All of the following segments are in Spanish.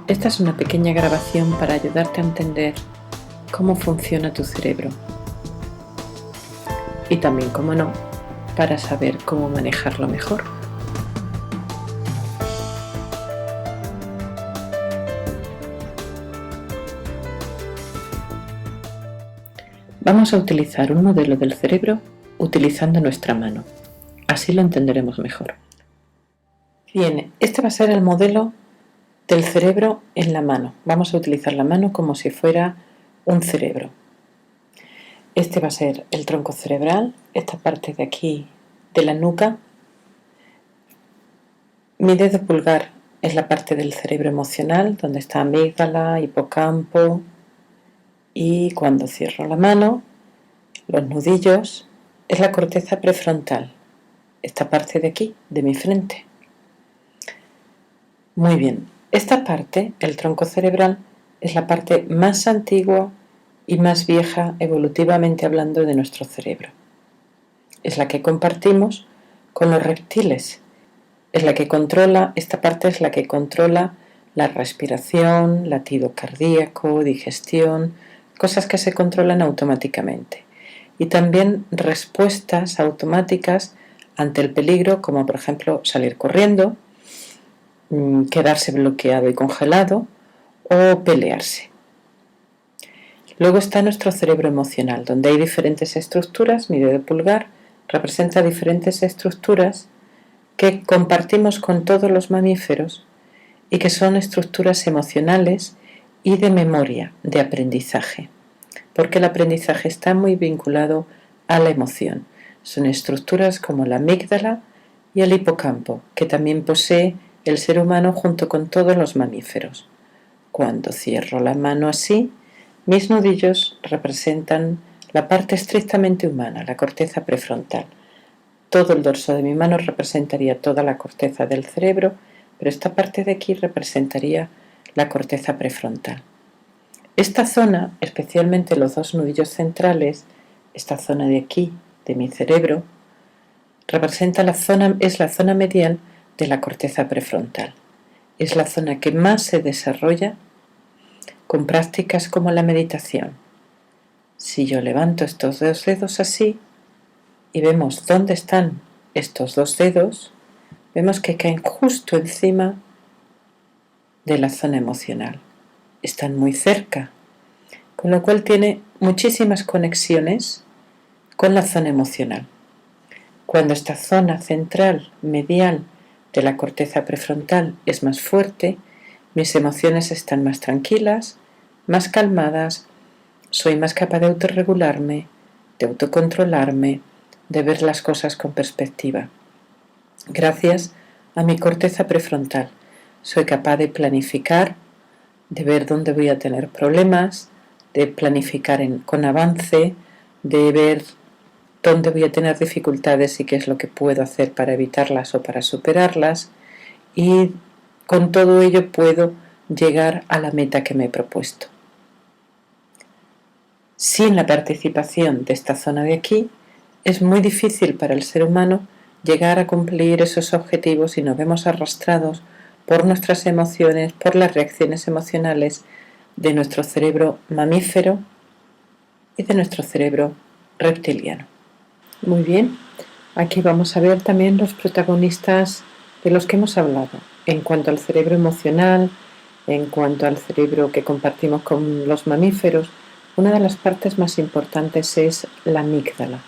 Esta es una pequeña grabación para ayudarte a entender cómo funciona tu cerebro y también, cómo no, para saber cómo manejarlo mejor. Vamos a utilizar un modelo del cerebro utilizando nuestra mano. Así lo entenderemos mejor. Bien, este va a ser el modelo del cerebro en la mano. Vamos a utilizar la mano como si fuera un cerebro. Este va a ser el tronco cerebral, esta parte de aquí de la nuca. Mi dedo pulgar es la parte del cerebro emocional, donde está amígdala, hipocampo, y cuando cierro la mano, los nudillos, es la corteza prefrontal, esta parte de aquí, de mi frente. Muy bien, esta parte, el tronco cerebral, es la parte más antigua y más vieja evolutivamente hablando de nuestro cerebro. Es la que compartimos con los reptiles. Es la que controla, esta parte es la que controla la respiración, latido cardíaco, digestión, cosas que se controlan automáticamente. Y también respuestas automáticas ante el peligro, como por ejemplo salir corriendo, quedarse bloqueado y congelado o pelearse. Luego está nuestro cerebro emocional, donde hay diferentes estructuras. Mi dedo pulgar representa diferentes estructuras que compartimos con todos los mamíferos y que son estructuras emocionales y de memoria, de aprendizaje, porque el aprendizaje está muy vinculado a la emoción. Son estructuras como la amígdala y el hipocampo, que también posee el ser humano junto con todos los mamíferos. Cuando cierro la mano así, mis nudillos representan la parte estrictamente humana, la corteza prefrontal. Todo el dorso de mi mano representaría toda la corteza del cerebro, pero esta parte de aquí representaría la corteza prefrontal. Esta zona, especialmente los dos nudillos centrales, esta zona de aquí, de mi cerebro, es la zona medial de la corteza prefrontal. Es la zona que más se desarrolla con prácticas como la meditación. Si yo levanto estos dos dedos así y vemos dónde están estos dos dedos, vemos que caen justo encima de la zona emocional. Están muy cerca, con lo cual tiene muchísimas conexiones con la zona emocional. Cuando esta zona central, medial de la corteza prefrontal es más fuerte, mis emociones están más tranquilas, más calmadas, soy más capaz de autorregularme, de autocontrolarme, de ver las cosas con perspectiva. Gracias a mi corteza prefrontal soy capaz de planificar, de ver dónde voy a tener problemas, de planificar con avance, de ver dónde voy a tener dificultades y qué es lo que puedo hacer para evitarlas o para superarlas, y con todo ello puedo llegar a la meta que me he propuesto. Sin la participación de esta zona de aquí, es muy difícil para el ser humano llegar a cumplir esos objetivos y nos vemos arrastrados por nuestras emociones, por las reacciones emocionales de nuestro cerebro mamífero y de nuestro cerebro reptiliano. Muy bien, aquí vamos a ver también los protagonistas de los que hemos hablado. En cuanto al cerebro emocional, en cuanto al cerebro que compartimos con los mamíferos, una de las partes más importantes es la amígdala.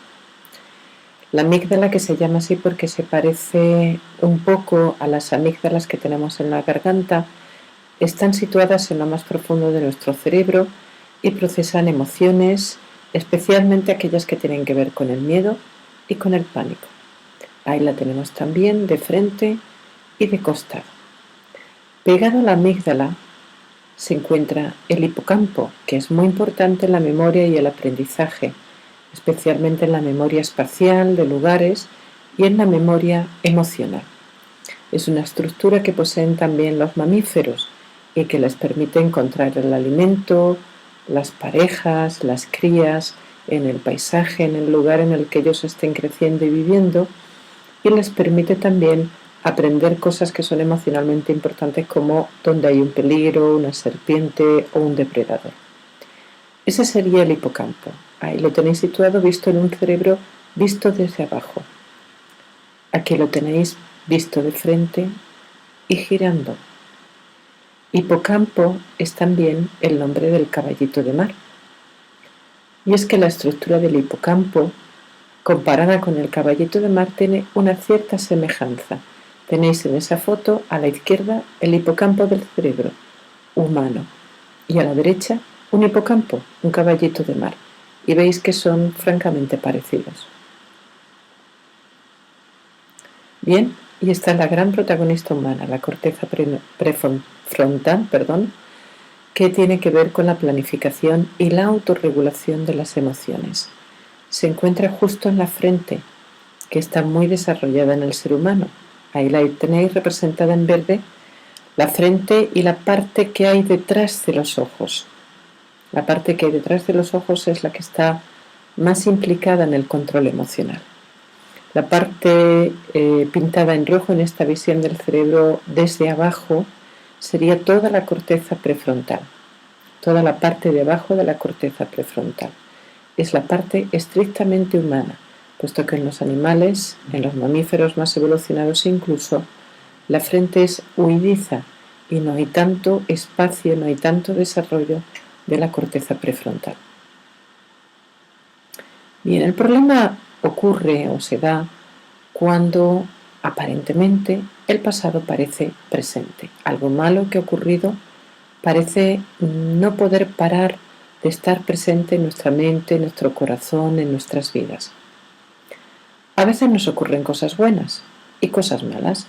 La amígdala, que se llama así porque se parece un poco a las amígdalas que tenemos en la garganta, están situadas en lo más profundo de nuestro cerebro y procesan emociones, especialmente aquellas que tienen que ver con el miedo y con el pánico. Ahí la tenemos también de frente y de costado. Pegado a la amígdala se encuentra el hipocampo, que es muy importante en la memoria y el aprendizaje, especialmente en la memoria espacial de lugares y en la memoria emocional. Es una estructura que poseen también los mamíferos y que les permite encontrar el alimento, las parejas, las crías, en el paisaje, en el lugar en el que ellos estén creciendo y viviendo, y les permite también aprender cosas que son emocionalmente importantes, como dónde hay un peligro, una serpiente o un depredador. Ese sería el hipocampo. Ahí lo tenéis situado, visto en un cerebro visto desde abajo. Aquí lo tenéis visto de frente y girando. Hipocampo es también el nombre del caballito de mar. Y es que la estructura del hipocampo, comparada con el caballito de mar, tiene una cierta semejanza. Tenéis en esa foto a la izquierda el hipocampo del cerebro humano y a la derecha un hipocampo, un caballito de mar. Y veis que son francamente parecidos. Bien, y está la gran protagonista humana, la corteza prefrontal, que tiene que ver con la planificación y la autorregulación de las emociones. Se encuentra justo en la frente, que está muy desarrollada en el ser humano. Ahí la tenéis representada en verde, la frente y la parte que hay detrás de los ojos. La parte que hay detrás de los ojos es la que está más implicada en el control emocional. La parte pintada en rojo en esta visión del cerebro desde abajo sería toda la corteza prefrontal, toda la parte de abajo de la corteza prefrontal. Es la parte estrictamente humana, puesto que en los animales, en los mamíferos más evolucionados incluso, la frente es huidiza y no hay tanto espacio, no hay tanto desarrollo de la corteza prefrontal. Bien, el problema ocurre o se da cuando aparentemente el pasado parece presente. Algo malo que ha ocurrido parece no poder parar de estar presente en nuestra mente, en nuestro corazón, en nuestras vidas. A veces nos ocurren cosas buenas y cosas malas.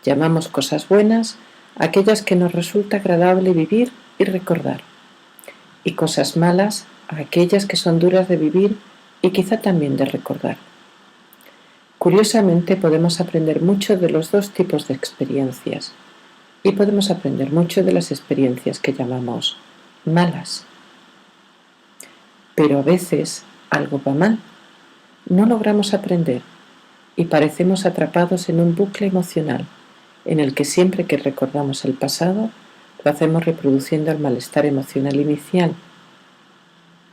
Llamamos cosas buenas aquellas que nos resulta agradable vivir y recordar, y cosas malas a aquellas que son duras de vivir y quizá también de recordar. Curiosamente, podemos aprender mucho de los dos tipos de experiencias y podemos aprender mucho de las experiencias que llamamos malas. Pero a veces algo va mal, no logramos aprender y parecemos atrapados en un bucle emocional en el que siempre que recordamos el pasado lo hacemos reproduciendo el malestar emocional inicial.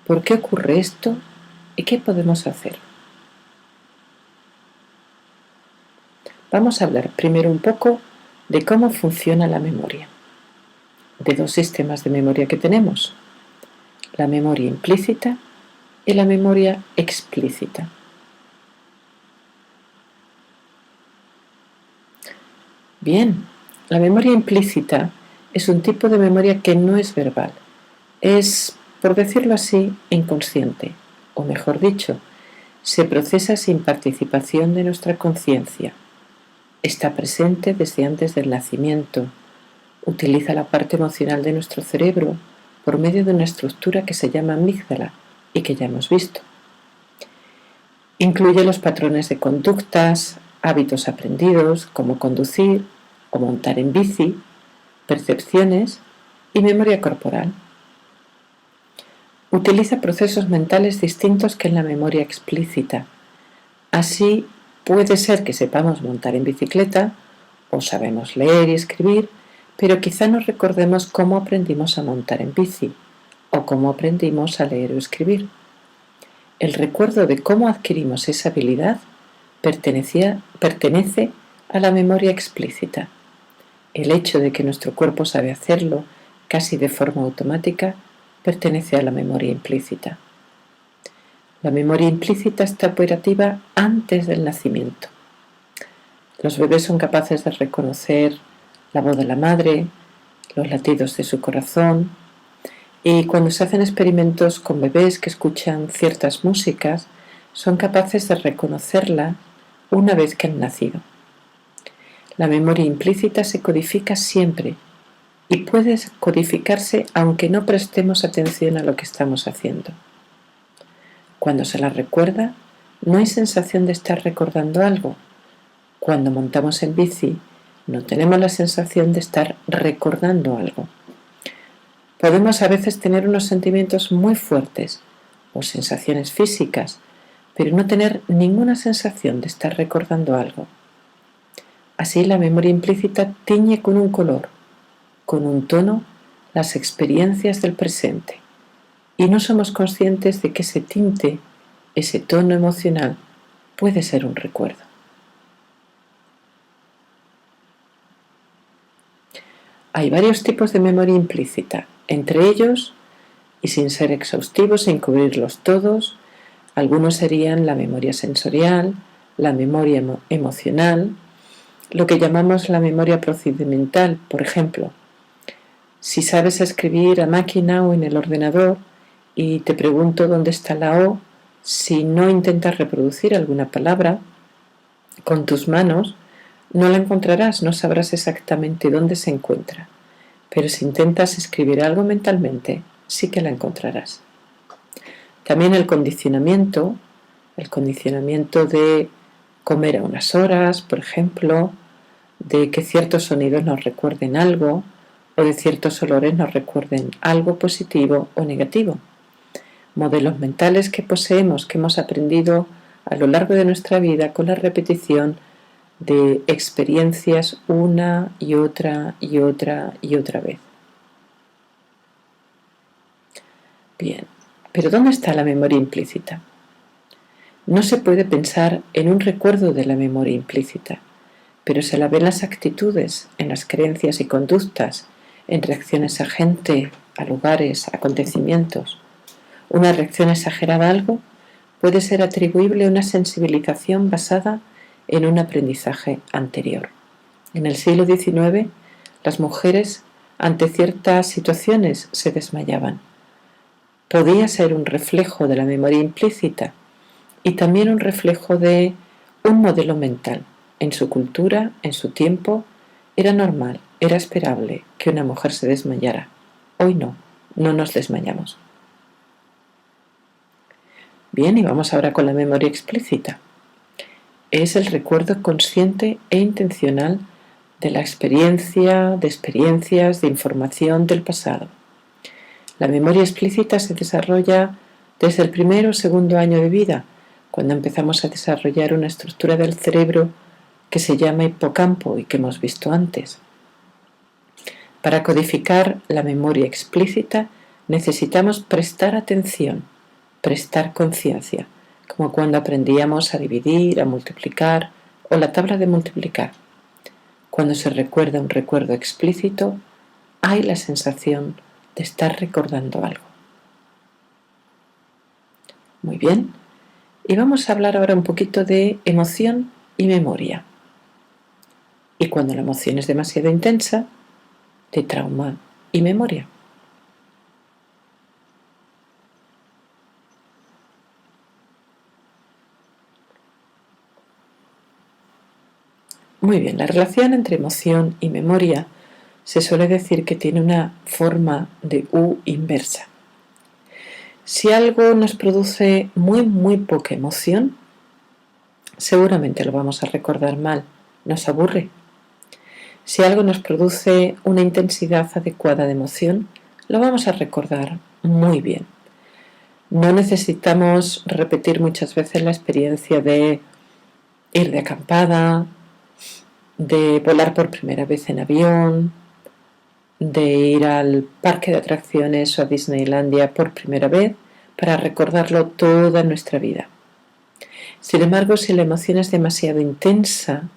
¿Por qué ocurre esto y qué podemos hacer? Vamos a hablar primero un poco de cómo funciona la memoria, de dos sistemas de memoria que tenemos, la memoria implícita y la memoria explícita. Bien, la memoria implícita es un tipo de memoria que no es verbal, es, por decirlo así, inconsciente, o mejor dicho, se procesa sin participación de nuestra conciencia. Está presente desde antes del nacimiento, utiliza la parte emocional de nuestro cerebro por medio de una estructura que se llama amígdala y que ya hemos visto. Incluye los patrones de conductas, hábitos aprendidos, como conducir o montar en bici, percepciones y memoria corporal. Utiliza procesos mentales distintos que en la memoria explícita. Así, puede ser que sepamos montar en bicicleta o sabemos leer y escribir, pero quizá no recordemos cómo aprendimos a montar en bici o cómo aprendimos a leer o escribir. El recuerdo de cómo adquirimos esa habilidad pertenece a la memoria explícita. El hecho de que nuestro cuerpo sabe hacerlo casi de forma automática pertenece a la memoria implícita. La memoria implícita está operativa antes del nacimiento. Los bebés son capaces de reconocer la voz de la madre, los latidos de su corazón, y cuando se hacen experimentos con bebés que escuchan ciertas músicas, son capaces de reconocerla una vez que han nacido. La memoria implícita se codifica siempre y puede codificarse aunque no prestemos atención a lo que estamos haciendo. Cuando se la recuerda, no hay sensación de estar recordando algo. Cuando montamos en bici, no tenemos la sensación de estar recordando algo. Podemos a veces tener unos sentimientos muy fuertes o sensaciones físicas, pero no tener ninguna sensación de estar recordando algo. Así la memoria implícita tiñe con un color, con un tono, las experiencias del presente, y no somos conscientes de que ese tinte, ese tono emocional, puede ser un recuerdo. Hay varios tipos de memoria implícita, entre ellos, y sin ser exhaustivos, sin cubrirlos todos, algunos serían la memoria sensorial, la memoria emocional, lo que llamamos la memoria procedimental, por ejemplo. Si sabes escribir a máquina o en el ordenador y te pregunto dónde está la O, si no intentas reproducir alguna palabra con tus manos, no la encontrarás, no sabrás exactamente dónde se encuentra. Pero si intentas escribir algo mentalmente, sí que la encontrarás. También el condicionamiento de comer a unas horas, por ejemplo, de que ciertos sonidos nos recuerden algo o de ciertos olores nos recuerden algo positivo o negativo. Modelos mentales que poseemos, que hemos aprendido a lo largo de nuestra vida con la repetición de experiencias una y otra y otra y otra vez. Bien, pero ¿dónde está la memoria implícita? No se puede pensar en un recuerdo de la memoria implícita, pero se la ve en las actitudes, en las creencias y conductas, en reacciones a gente, a lugares, a acontecimientos. Una reacción exagerada a algo puede ser atribuible a una sensibilización basada en un aprendizaje anterior. En el siglo XIX, las mujeres ante ciertas situaciones se desmayaban. Podía ser un reflejo de la memoria implícita y también un reflejo de un modelo mental. En su cultura, en su tiempo, era normal, era esperable que una mujer se desmayara. Hoy no, no nos desmayamos. Bien, y vamos ahora con la memoria explícita. Es el recuerdo consciente e intencional de la experiencia, de experiencias, de información del pasado. La memoria explícita se desarrolla desde el primer o segundo año de vida, cuando empezamos a desarrollar una estructura del cerebro que se llama hipocampo y que hemos visto antes. Para codificar la memoria explícita necesitamos prestar atención, prestar conciencia, como cuando aprendíamos a dividir, a multiplicar o la tabla de multiplicar. Cuando se recuerda un recuerdo explícito, hay la sensación de estar recordando algo. Muy bien, y vamos a hablar ahora un poquito de emoción y memoria. Y cuando la emoción es demasiado intensa, de trauma y memoria. Muy bien, la relación entre emoción y memoria se suele decir que tiene una forma de U inversa. Si algo nos produce muy poca emoción, seguramente lo vamos a recordar mal, nos aburre. Si algo nos produce una intensidad adecuada de emoción, lo vamos a recordar muy bien. No necesitamos repetir muchas veces la experiencia de ir de acampada, de volar por primera vez en avión, de ir al parque de atracciones o a Disneylandia por primera vez para recordarlo toda nuestra vida. Sin embargo, si la emoción es demasiado intensa,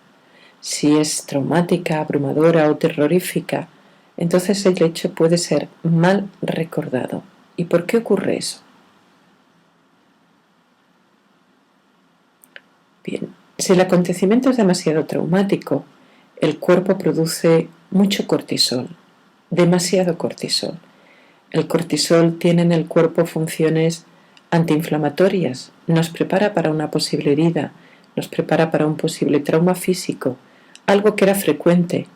si es traumática, abrumadora o terrorífica, entonces el hecho puede ser mal recordado. ¿Y por qué ocurre eso? Bien, si el acontecimiento es demasiado traumático, el cuerpo produce mucho cortisol, demasiado cortisol. El cortisol tiene en el cuerpo funciones antiinflamatorias, nos prepara para una posible herida, nos prepara para un posible trauma físico, algo que era frecuente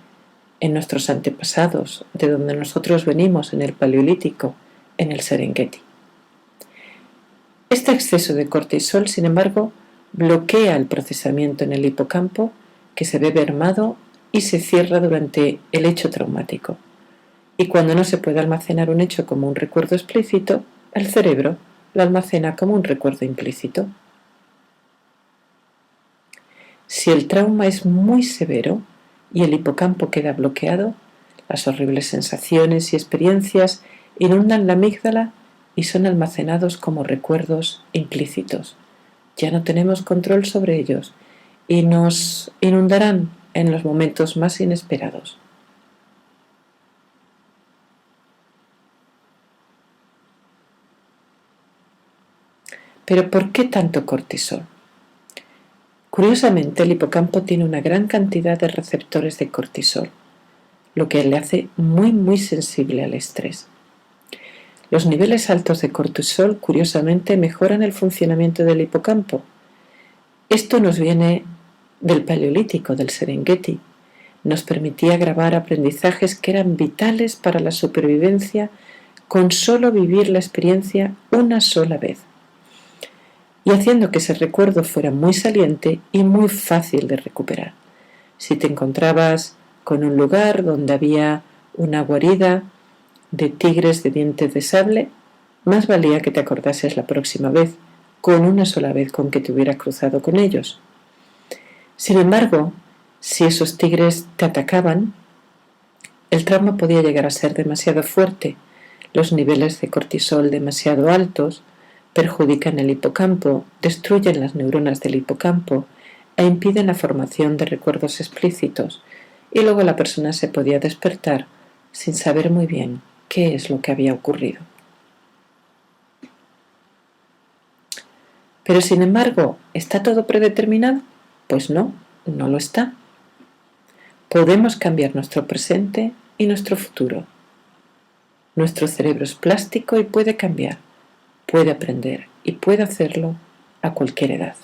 en nuestros antepasados, de donde nosotros venimos, en el Paleolítico, en el Serengeti. Este exceso de cortisol, sin embargo, bloquea el procesamiento en el hipocampo, que se ve mermado y se cierra durante el hecho traumático. Y cuando no se puede almacenar un hecho como un recuerdo explícito, el cerebro lo almacena como un recuerdo implícito. Si el trauma es muy severo, y el hipocampo queda bloqueado, las horribles sensaciones y experiencias inundan la amígdala y son almacenados como recuerdos implícitos. Ya no tenemos control sobre ellos y nos inundarán en los momentos más inesperados. Pero ¿por qué tanto cortisol? Curiosamente, el hipocampo tiene una gran cantidad de receptores de cortisol, lo que le hace muy sensible al estrés. Los niveles altos de cortisol, curiosamente, mejoran el funcionamiento del hipocampo. Esto nos viene del Paleolítico, del Serengeti. Nos permitía grabar aprendizajes que eran vitales para la supervivencia con solo vivir la experiencia una sola vez, y haciendo que ese recuerdo fuera muy saliente y muy fácil de recuperar. Si te encontrabas con un lugar donde había una guarida de tigres de dientes de sable, más valía que te acordases la próxima vez, con una sola vez con que te hubieras cruzado con ellos. Sin embargo, si esos tigres te atacaban, el trauma podía llegar a ser demasiado fuerte. Los niveles de cortisol demasiado altos perjudican el hipocampo, destruyen las neuronas del hipocampo e impiden la formación de recuerdos explícitos, y luego la persona se podía despertar sin saber muy bien qué es lo que había ocurrido. Pero sin embargo, ¿está todo predeterminado? Pues no, no lo está. Podemos cambiar nuestro presente y nuestro futuro. Nuestro cerebro es plástico y puede cambiar, puede aprender y puede hacerlo a cualquier edad.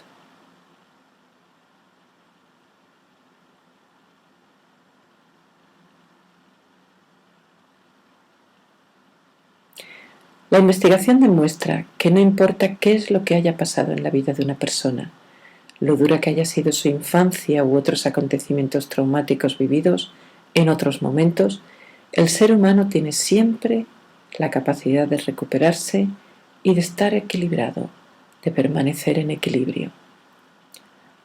La investigación demuestra que no importa qué es lo que haya pasado en la vida de una persona, lo dura que haya sido su infancia u otros acontecimientos traumáticos vividos en otros momentos, el ser humano tiene siempre la capacidad de recuperarse y de estar equilibrado, de permanecer en equilibrio.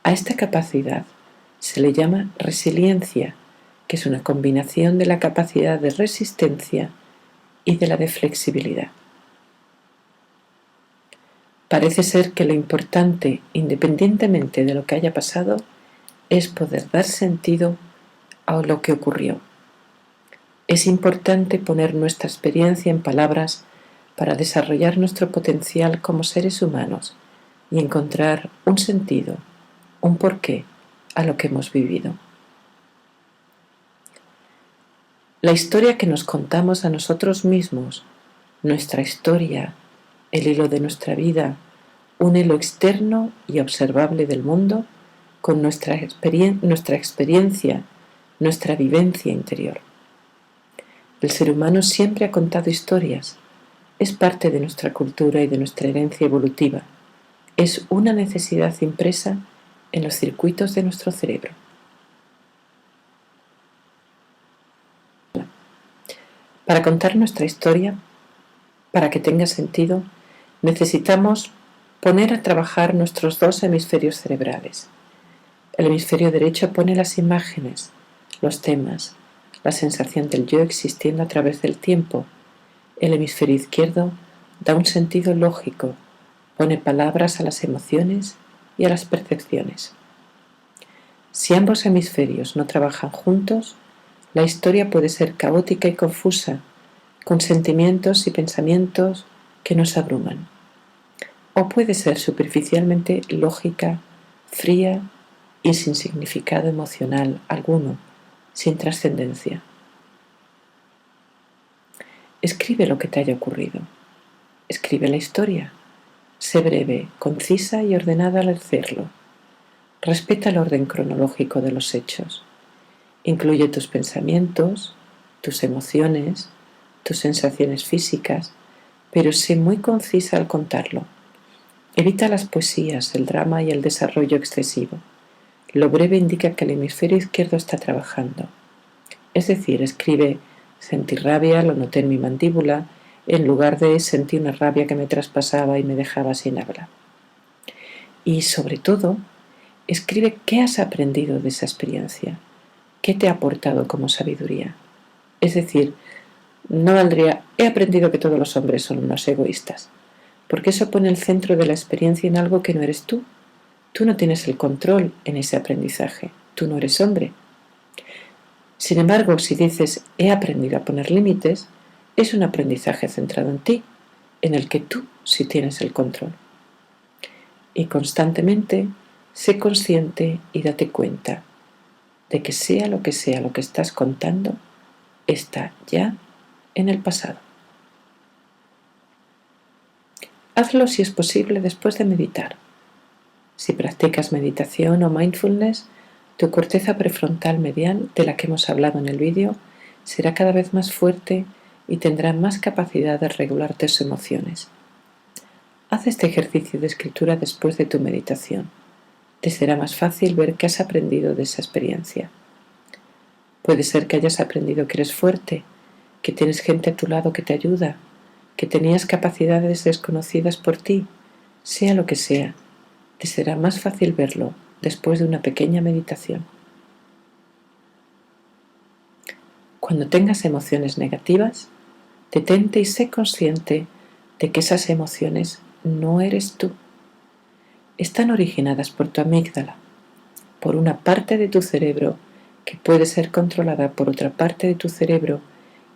A esta capacidad se le llama resiliencia, que es una combinación de la capacidad de resistencia y de la de flexibilidad. Parece ser que lo importante, independientemente de lo que haya pasado, es poder dar sentido a lo que ocurrió. Es importante poner nuestra experiencia en palabras para desarrollar nuestro potencial como seres humanos y encontrar un sentido, un porqué a lo que hemos vivido. La historia que nos contamos a nosotros mismos, nuestra historia, el hilo de nuestra vida, un hilo externo y observable del mundo con nuestra experiencia, nuestra vivencia interior. El ser humano siempre ha contado historias, es parte de nuestra cultura y de nuestra herencia evolutiva, es una necesidad impresa en los circuitos de nuestro cerebro. Para contar nuestra historia, para que tenga sentido, necesitamos poner a trabajar nuestros dos hemisferios cerebrales. El hemisferio derecho pone las imágenes, los temas, la sensación del yo existiendo a través del tiempo. El hemisferio izquierdo da un sentido lógico, pone palabras a las emociones y a las percepciones. Si ambos hemisferios no trabajan juntos, la historia puede ser caótica y confusa, con sentimientos y pensamientos que nos abruman. O puede ser superficialmente lógica, fría y sin significado emocional alguno, sin trascendencia. Escribe lo que te haya ocurrido. Escribe la historia. Sé breve, concisa y ordenada al hacerlo. Respeta el orden cronológico de los hechos. Incluye tus pensamientos, tus emociones, tus sensaciones físicas, pero sé muy concisa al contarlo. Evita las poesías, el drama y el desarrollo excesivo. Lo breve indica que el hemisferio izquierdo está trabajando. Es decir, escribe: sentí rabia, lo noté en mi mandíbula, en lugar de sentí una rabia que me traspasaba y me dejaba sin habla. Y sobre todo, escribe qué has aprendido de esa experiencia, ¿qué te ha aportado como sabiduría? Es decir, no valdría, he aprendido que todos los hombres son unos egoístas, porque eso pone el centro de la experiencia en algo que no eres tú. Tú no tienes el control en ese aprendizaje, tú no eres hombre. Sin embargo, si dices, he aprendido a poner límites, es un aprendizaje centrado en ti, en el que tú sí tienes el control. Y constantemente, sé consciente y date cuenta de que sea lo que estás contando, está ya en el pasado. Hazlo si es posible después de meditar. Si practicas meditación o mindfulness, tu corteza prefrontal medial, de la que hemos hablado en el vídeo, será cada vez más fuerte y tendrá más capacidad de regular tus emociones. Haz este ejercicio de escritura después de tu meditación. Te será más fácil ver qué has aprendido de esa experiencia. Puede ser que hayas aprendido que eres fuerte, que tienes gente a tu lado que te ayuda, que tenías capacidades desconocidas por ti. Sea lo que sea, te será más fácil verlo después de una pequeña meditación. Cuando tengas emociones negativas, detente y sé consciente de que esas emociones no eres tú. Están originadas por tu amígdala, por una parte de tu cerebro que puede ser controlada por otra parte de tu cerebro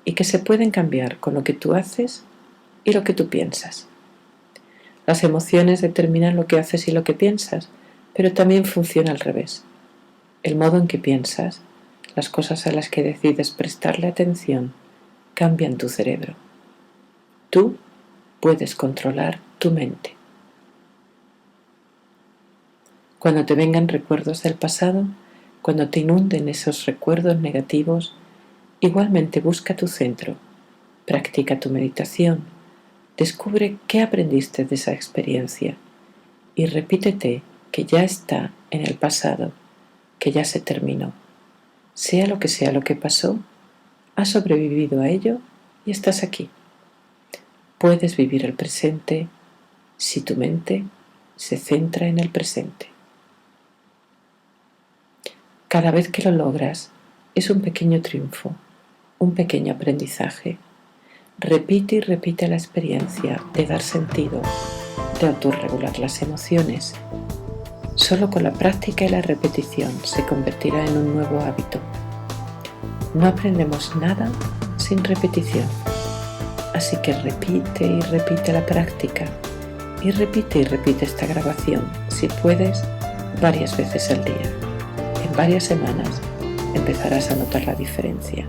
y que se pueden cambiar con lo que tú haces y lo que tú piensas. Las emociones determinan lo que haces y lo que piensas, pero también funciona al revés. El modo en que piensas, las cosas a las que decides prestarle atención, cambian tu cerebro. Tú puedes controlar tu mente. Cuando te vengan recuerdos del pasado, cuando te inunden esos recuerdos negativos, igualmente busca tu centro, practica tu meditación, descubre qué aprendiste de esa experiencia y repítete que ya está en el pasado, que ya se terminó. Sea lo que pasó, has sobrevivido a ello y estás aquí. Puedes vivir el presente si tu mente se centra en el presente. Cada vez que lo logras, es un pequeño triunfo, un pequeño aprendizaje. Repite y repite la experiencia de dar sentido, de autorregular las emociones. Solo con la práctica y la repetición se convertirá en un nuevo hábito. No aprendemos nada sin repetición. Así que repite y repite la práctica y repite esta grabación, si puedes, varias veces al día. En varias semanas empezarás a notar la diferencia.